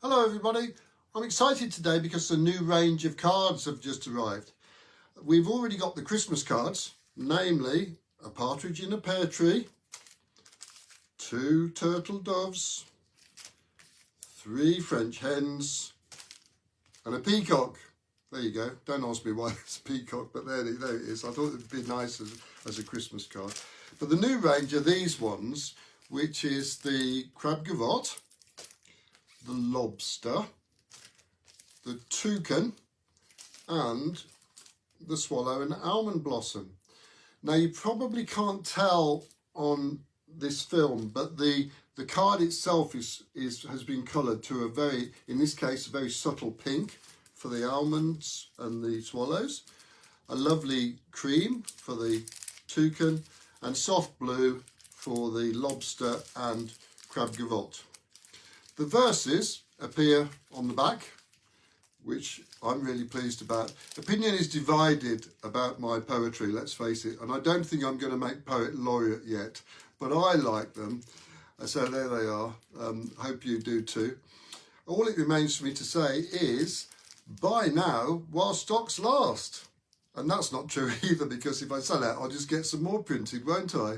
Hello everybody, I'm excited today because a new range of cards have just arrived. We've already got the Christmas cards, namely a partridge in a pear tree, 2 turtle doves, 3 French hens and a peacock. There you go, don't ask me why it's a peacock, but there it is. I thought it would be nice as a Christmas card. But the new range are these ones, which is the crab gavotte, the lobster, the toucan and the swallow and almond blossom. Now you probably can't tell on this film, but the card itself has been coloured to a very, in this case, a very subtle pink for the almonds and the swallows, a lovely cream for the toucan and soft blue for the lobster and crab gavotte. The verses appear on the back, which I'm really pleased about. Opinion is divided about my poetry, let's face it, and I don't think I'm going to make poet laureate yet, but I like them. So there they are. Hope you do too. All it remains for me to say is buy now while stocks last. And that's not true either, because if I sell out, I'll just get some more printed, won't I?